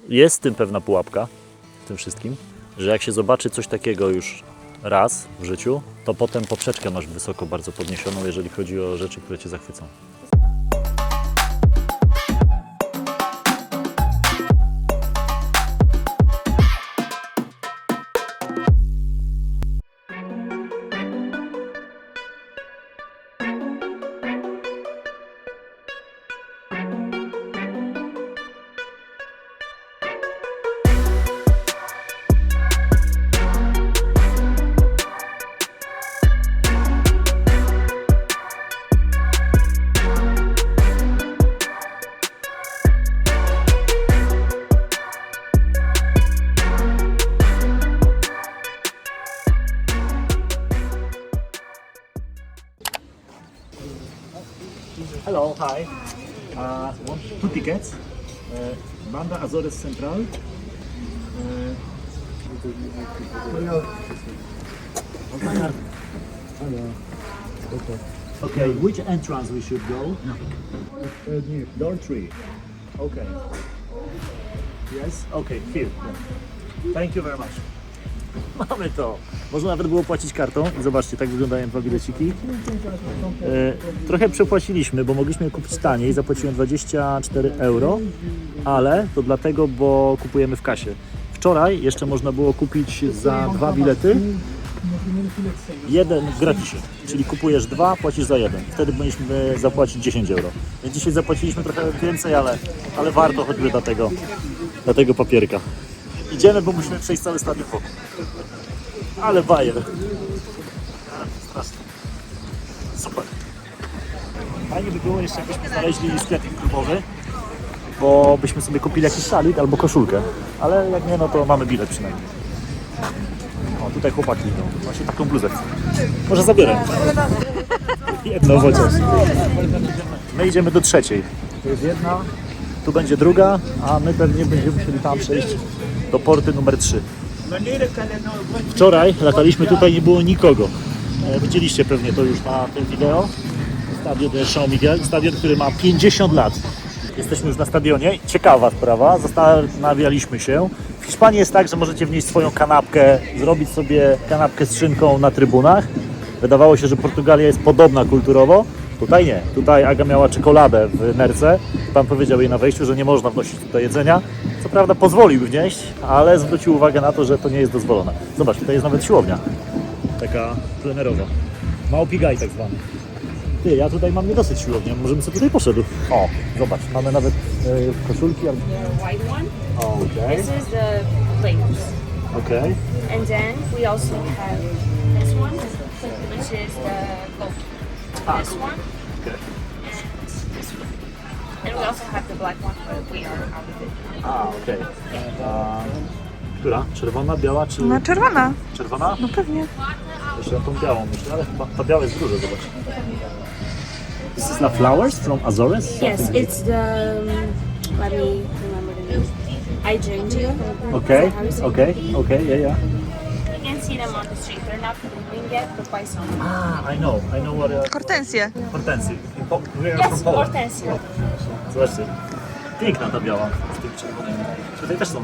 jest w tym pewna pułapka, w tym wszystkim, że jak się zobaczy coś takiego już raz w życiu, to potem poprzeczkę masz wysoko bardzo podniesioną, jeżeli chodzi o rzeczy, które Cię zachwycą. Hello, hi. Want 2 tickets. Banda Azores Central. Okay, which entrance we should go? Door 3. Okay. Yes? Okay, here. Thank you very much. Mamy to. Można nawet było płacić kartą i zobaczcie, tak wyglądają dwa bileciki. Trochę przepłaciliśmy, bo mogliśmy je kupić taniej, zapłaciłem 24 euro, ale to dlatego, bo kupujemy w kasie. Wczoraj jeszcze można było kupić za 2 bilety, jeden w gratisie, czyli kupujesz 2, płacisz za 1. Wtedy powinniśmy zapłacić 10 euro. Więc dzisiaj zapłaciliśmy trochę więcej, ale warto choćby dla tego papierka. Idziemy, bo musimy przejść cały stadion wokół. Ale bajer. Strasznie. Super. Fajnie by było jeszcze, jakbyśmy znaleźli sklepik klubowy, bo byśmy sobie kupili jakiś szalik albo koszulkę. Ale jak nie, no to mamy bilet przynajmniej. O, tutaj chłopaki idą. Właśnie taką bluzę chcę. Może zabierę. Jedną chociaż. My idziemy do trzeciej. To jest jedna, tu będzie druga, a my pewnie będziemy musieli tam przejść do porty numer 3. Wczoraj lataliśmy tutaj, nie było nikogo. Widzieliście pewnie to już na tym wideo. Stadion de São Miguel, stadion, który ma 50 lat. Jesteśmy już na stadionie. Ciekawa sprawa, zastanawialiśmy się. W Hiszpanii jest tak, że możecie wnieść swoją kanapkę, zrobić sobie kanapkę z szynką na trybunach. Wydawało się, że Portugalia jest podobna kulturowo. Tutaj nie. Tutaj Aga miała czekoladę w nerce. Pan powiedział jej na wejściu, że nie można wnosić tutaj jedzenia. Co prawda pozwolił wnieść, ale zwrócił uwagę na to, że to nie jest dozwolone. Zobacz, tutaj jest nawet siłownia. Taka plenerowa. Małpigaj tak zwany. Ty, ja tutaj mam nie dosyć siłownię, może bym sobie tutaj poszedł. O, zobacz, mamy nawet koszulki. The white one. Okay. This is the players. Okay. And then we also have this one, which is the goalkeeper. This one. Okay. This one. And we also have the black one, but we are out of it. A, okej. Która? Czerwona, biała czy... No czerwona. Czerwona? No pewnie. Jeszcze na tą białą myślę, ale chyba ta biała jest duża, zobacz. This is the flowers from Azores? Yes, it's the, let me remember the name. Hydrangea. Okay, How you say it? okay, yeah. You can see them on the street. They're not blooming yet, but by summer. Ah, I know what... Hortensje. Hortensy. We are Yes, from Poland. hortensia. Zobaczcie, piękna ta biała z tym czerwonym. Tutaj też są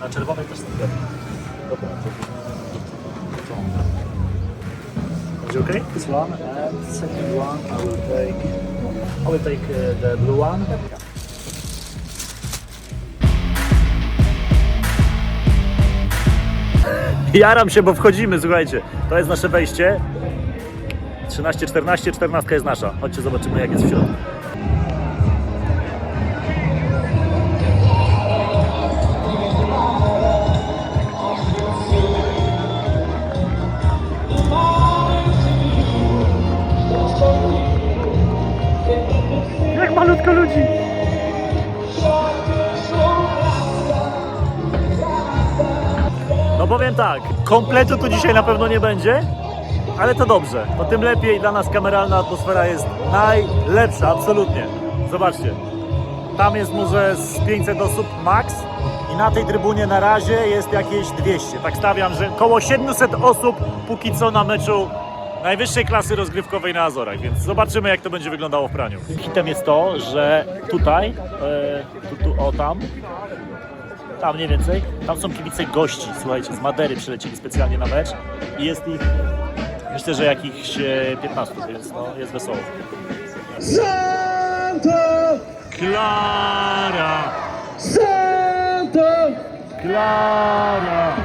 na czerwonej też są kwiaty. Dobra, to będzie ok? This one and second one I will take the blue one. Jaram się, bo wchodzimy, słuchajcie. To jest nasze wejście. 13, 14, 14 jest nasza. Chodźcie, zobaczymy jak jest w środku. Jak malutko ludzi. No powiem tak, kompletu tu dzisiaj na pewno nie będzie. Ale to dobrze, to tym lepiej dla nas kameralna atmosfera jest najlepsza, absolutnie. Zobaczcie, tam jest może z 500 osób max i na tej trybunie na razie jest jakieś 200. Tak stawiam, że około 700 osób póki co na meczu najwyższej klasy rozgrywkowej na Azorach, więc zobaczymy, jak to będzie wyglądało w praniu. Hitem jest to, że tutaj, tam mniej więcej, tam są kibice gości, słuchajcie, z Madery przylecieli specjalnie na mecz i jest ich, myślę, że jakichś 15, więc no, jest wesoło. Santa Clara! Santa Clara!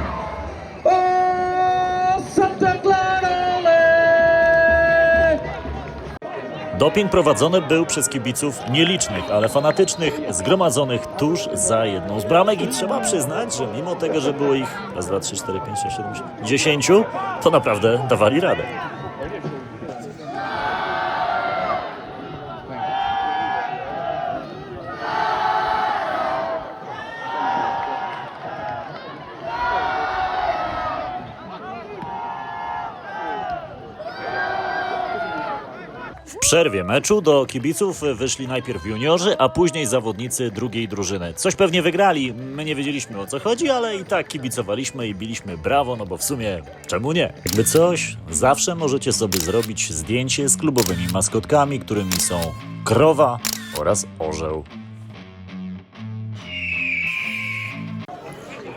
Oh Santa Clara ole. Doping prowadzony był przez kibiców nielicznych, ale fanatycznych, zgromadzonych tuż za jedną z bramek i trzeba przyznać, że mimo tego, że było ich raz, dwa, trzy, cztery, pięć, sześć, siedem, 10, to naprawdę dawali radę. W przerwie meczu do kibiców wyszli najpierw juniorzy, a później zawodnicy drugiej drużyny. Coś pewnie wygrali, my nie wiedzieliśmy, o co chodzi, ale i tak kibicowaliśmy i biliśmy brawo, no bo w sumie czemu nie? Jakby coś, zawsze możecie sobie zrobić zdjęcie z klubowymi maskotkami, którymi są krowa oraz orzeł.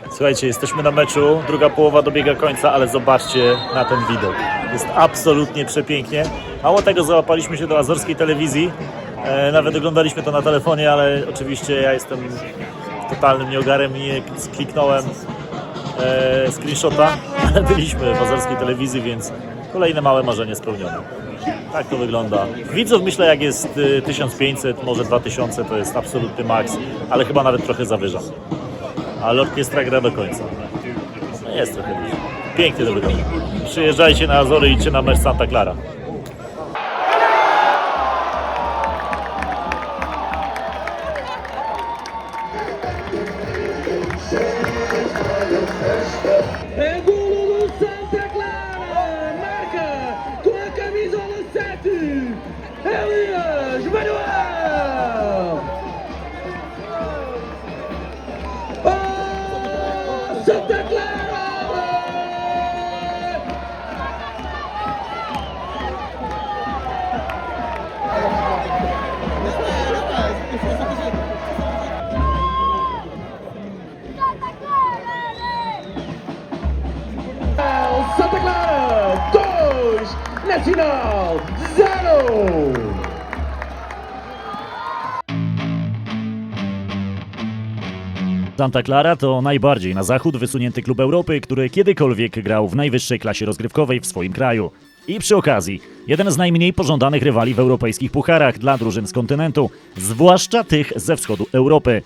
Słuchajcie, jesteśmy na meczu, druga połowa dobiega końca, ale zobaczcie na ten widok. Jest absolutnie przepięknie. Mało tego, załapaliśmy się do azorskiej telewizji. Nawet oglądaliśmy to na telefonie, ale oczywiście ja jestem totalnym nieogarem i nie kliknąłem screenshota. Ale byliśmy w azorskiej telewizji, więc kolejne małe marzenie spełnione. Tak to wygląda. Widzów myślę, jak jest 1500, może 2000, to jest absolutny maks, ale chyba nawet trochę zawyżam. Ale orkiestra gra do końca. No jest trochę dużo. Pięknie to wygląda. Przyjeżdżajcie na Azory i idźcie na mecz Santa Clara. É golo do Santa Clara. Marca com a camisola 7. Elias Manuel. Oh Santa Clara. Santa Clara 2, Nacional 0. Santa Clara to najbardziej na zachód wysunięty klub Europy, który kiedykolwiek grał w najwyższej klasie rozgrywkowej w swoim kraju. I przy okazji, jeden z najmniej pożądanych rywali w europejskich pucharach dla drużyn z kontynentu, zwłaszcza tych ze wschodu Europy.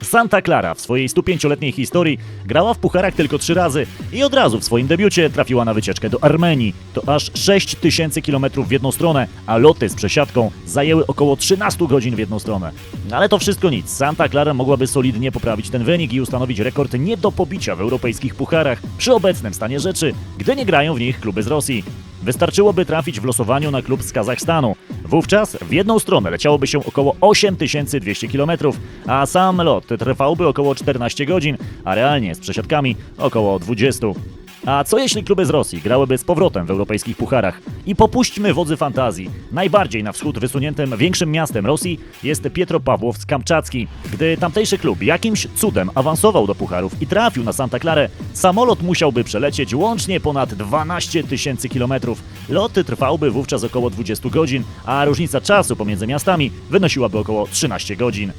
Santa Clara w swojej 105-letniej historii grała w pucharach tylko 3 razy i od razu w swoim debiucie trafiła na wycieczkę do Armenii. To aż 6000 km w jedną stronę, a loty z przesiadką zajęły około 13 godzin w jedną stronę. Ale to wszystko nic. Santa Clara mogłaby solidnie poprawić ten wynik i ustanowić rekord nie do pobicia w europejskich pucharach przy obecnym stanie rzeczy, gdy nie grają w nich kluby z Rosji. Wystarczyłoby trafić w losowaniu na klub z Kazachstanu. Wówczas w jedną stronę leciałoby się około 8200 km, a sam lot trwałby około 14 godzin, a realnie z przesiadkami około 20. A co jeśli kluby z Rosji grałyby z powrotem w europejskich pucharach? I popuśćmy wodzy fantazji. Najbardziej na wschód wysuniętym większym miastem Rosji jest Pietropawłowsk-Kamczacki. Gdy tamtejszy klub jakimś cudem awansował do pucharów i trafił na Santa Clarę, samolot musiałby przelecieć łącznie ponad 12 000 kilometrów. Loty trwałby wówczas około 20 godzin, a różnica czasu pomiędzy miastami wynosiłaby około 13 godzin.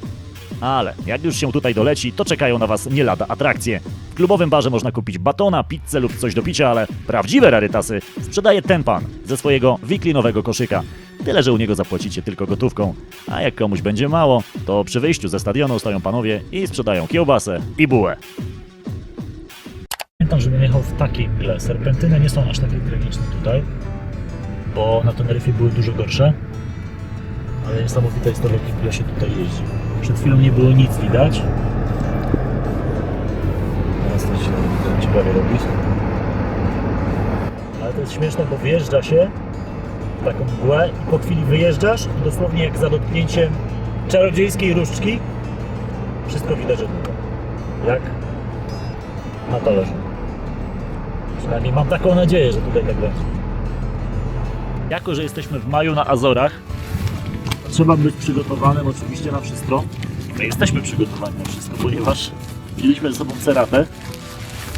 Ale jak już się tutaj doleci, to czekają na Was nie lada atrakcje. W klubowym barze można kupić batona, pizzę lub coś do picia, ale prawdziwe rarytasy sprzedaje ten pan ze swojego wiklinowego koszyka. Tyle, że u niego zapłacicie tylko gotówką. A jak komuś będzie mało, to przy wyjściu ze stadionu stoją panowie i sprzedają kiełbasę i bułę. Pamiętam, żebym jechał w takiej mgle. Serpentyny nie są aż takie tragiczne tutaj, bo na Teneryfie były dużo gorsze. Ale niesamowita jest to, w jakim mgle się tutaj jeździ. Przed chwilą nie było nic widać. Teraz to się ciekawie robi. Ale to jest śmieszne, bo wjeżdża się w taką mgłę i po chwili wyjeżdżasz i dosłownie jak za dotknięciem czarodziejskiej różdżki wszystko widać od góry. Jak na talerzu. Przynajmniej mam taką nadzieję, że tutaj tak będzie. Jako że jesteśmy w maju na Azorach, trzeba być przygotowanym oczywiście na wszystko. My jesteśmy przygotowani na wszystko, ponieważ wzięliśmy ze sobą ceratę,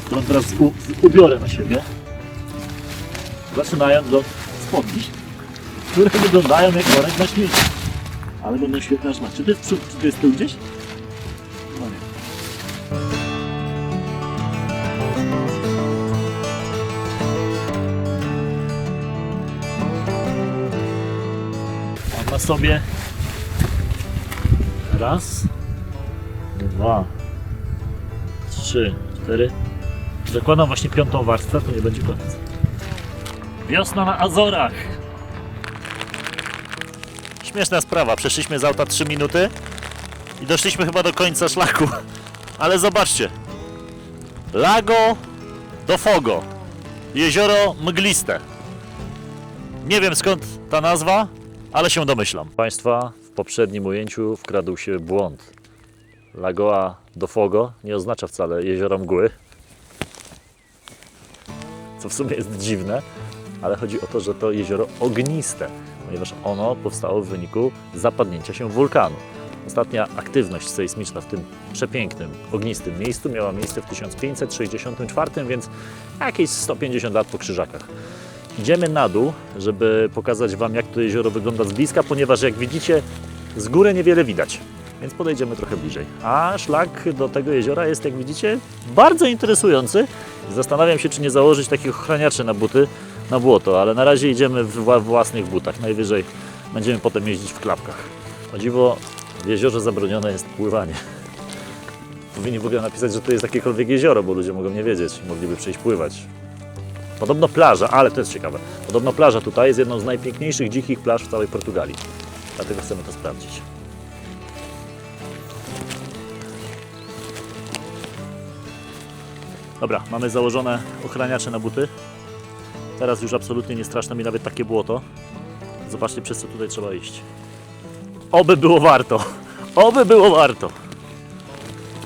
którą teraz ubiorę na siebie. Zaczynając od spodni, które wyglądają jak worek na śmieci. Ale będą świetne aż Czy to jest przód, czy to jest tył gdzieś? No nie. Mam na sobie raz, dwa, trzy, cztery. Zakładam właśnie 5. warstwę, to nie będzie koniec. Wiosna na Azorach. Śmieszna sprawa, przeszliśmy z auta 3 minuty i doszliśmy chyba do końca szlaku. Ale zobaczcie. Lago do Fogo. Jezioro mgliste. Nie wiem skąd ta nazwa, ale się domyślam. Państwa, w poprzednim ujęciu wkradł się błąd. Lagoa do Fogo nie oznacza wcale jeziora mgły. Co w sumie jest dziwne, ale chodzi o to, że to jezioro ogniste, ponieważ ono powstało w wyniku zapadnięcia się wulkanu. Ostatnia aktywność sejsmiczna w tym przepięknym, ognistym miejscu miała miejsce w 1564, więc jakieś 150 lat po Krzyżakach. Idziemy na dół, żeby pokazać Wam, jak to jezioro wygląda z bliska, ponieważ jak widzicie, z góry niewiele widać, więc podejdziemy trochę bliżej. A szlak do tego jeziora jest, jak widzicie, bardzo interesujący. Zastanawiam się, czy nie założyć takich ochraniaczy na buty, na błoto, ale na razie idziemy w własnych butach. Najwyżej będziemy potem jeździć w klapkach. O dziwo, w jeziorze zabronione jest pływanie. Powinni w ogóle napisać, że to jest jakiekolwiek jezioro, bo ludzie mogą nie wiedzieć, mogliby przyjść pływać. Podobno plaża, ale to jest ciekawe, podobno plaża tutaj jest jedną z najpiękniejszych dzikich plaż w całej Portugalii. Dlatego chcemy to sprawdzić. Dobra, mamy założone ochraniacze na buty. Teraz już absolutnie nie straszne mi nawet takie błoto. Zobaczcie, przez co tutaj trzeba iść. Oby było warto! Oby było warto!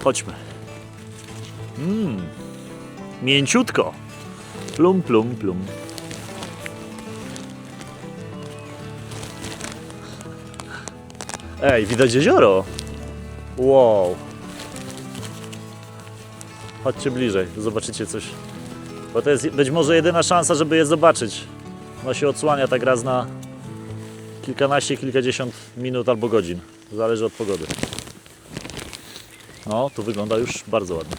Chodźmy. Mięciutko! Plum, plum, plum. Ej, widać jezioro! Wow! Chodźcie bliżej, zobaczycie coś. Bo to jest być może jedyna szansa, żeby je zobaczyć. No się odsłania tak raz na kilkanaście, kilkadziesiąt minut albo godzin. Zależy od pogody. No, tu wygląda już bardzo ładnie.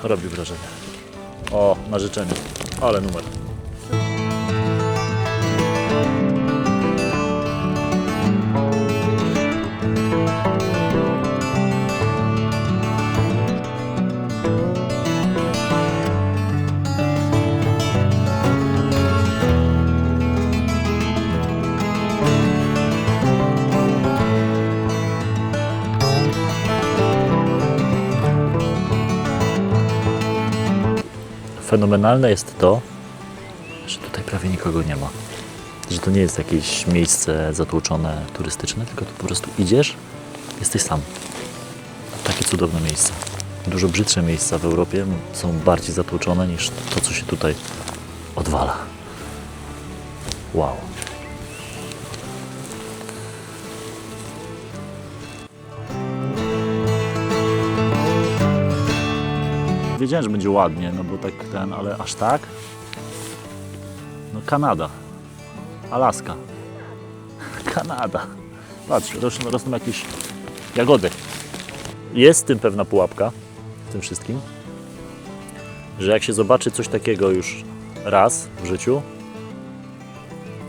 Robi wrażenie. O, na życzenie. Ale numer. Fenomenalne jest to, że tutaj prawie nikogo nie ma. Że to nie jest jakieś miejsce zatłoczone, turystyczne, tylko tu po prostu idziesz, jesteś sam. Takie cudowne miejsce. Dużo brzydsze miejsca w Europie są bardziej zatłoczone niż to, co się tutaj odwala. Wow. Wiedziałem, że będzie ładnie, no bo tak ale aż tak? No Kanada, Alaska, Kanada. Patrz, rosną jakieś jagody. Jest w tym pewna pułapka, w tym wszystkim, że jak się zobaczy coś takiego już raz w życiu,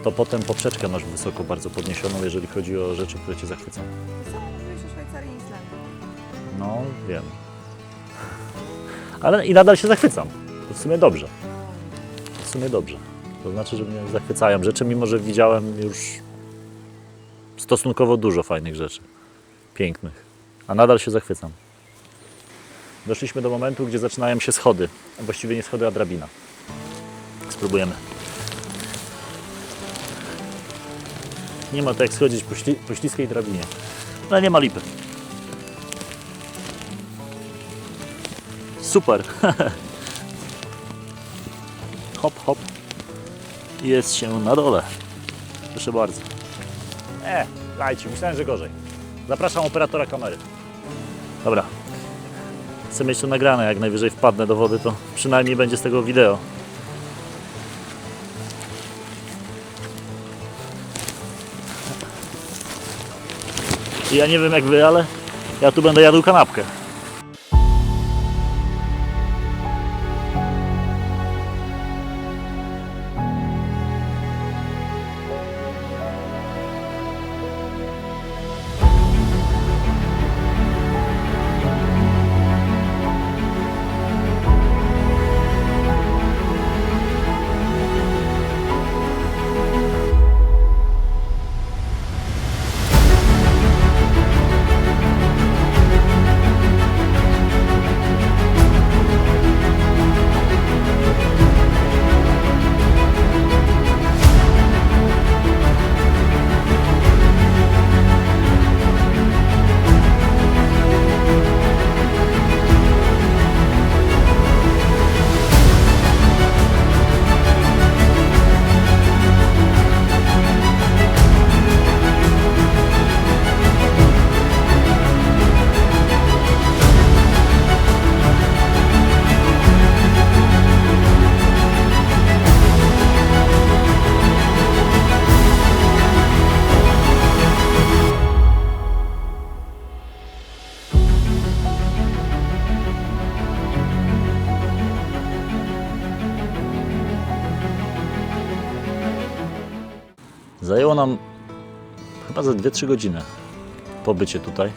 to potem poprzeczkę masz wysoko bardzo podniesioną, jeżeli chodzi o rzeczy, które Cię zachwycą. Samo mówiłeś o Szwajcarii i Islandii. No, wiem. Ale i nadal się zachwycam. To w sumie dobrze. W sumie dobrze. To znaczy, że mnie zachwycają rzeczy, mimo że widziałem już stosunkowo dużo fajnych rzeczy. Pięknych. A nadal się zachwycam. Doszliśmy do momentu, gdzie zaczynają się schody. A właściwie nie schody, a drabina. Spróbujemy. Nie ma to jak schodzić po śliskiej drabinie. Ale nie ma lipy. Super. hop, hop. I jest się na dole. Proszę bardzo. Lajcie, myślałem, że gorzej. Zapraszam operatora kamery. Dobra. Chcę mieć to nagrane, jak najwyżej wpadnę do wody, to przynajmniej będzie z tego wideo. I ja nie wiem jak wy, ale ja tu będę jadł kanapkę. Zajęło nam chyba za 2-3 godziny pobycie tutaj,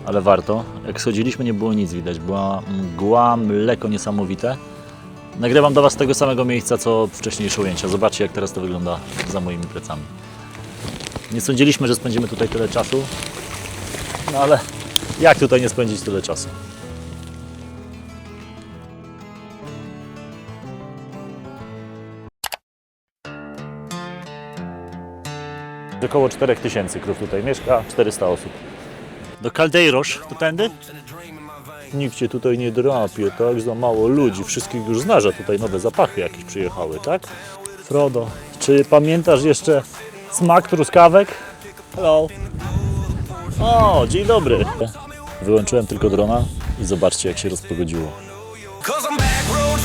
ale warto. Jak schodziliśmy, nie było nic widać. Była mgła, mleko niesamowite. Nagrywam do Was z tego samego miejsca, co wcześniejsze ujęcia. Zobaczcie, jak teraz to wygląda za moimi plecami. Nie sądziliśmy, że spędzimy tutaj tyle czasu, no ale jak tutaj nie spędzić tyle czasu? Około 4000 krów tutaj mieszka, 400 osób. Do Caldeiros, to tędy? Nikt cię tutaj nie drapie, tak? Za mało ludzi, wszystkich już znasz, a tutaj nowe zapachy jakieś przyjechały, tak? Frodo, czy pamiętasz jeszcze smak truskawek? Hello. O, dzień dobry. Wyłączyłem tylko drona i zobaczcie, jak się rozpogodziło. 'Cause I'm back road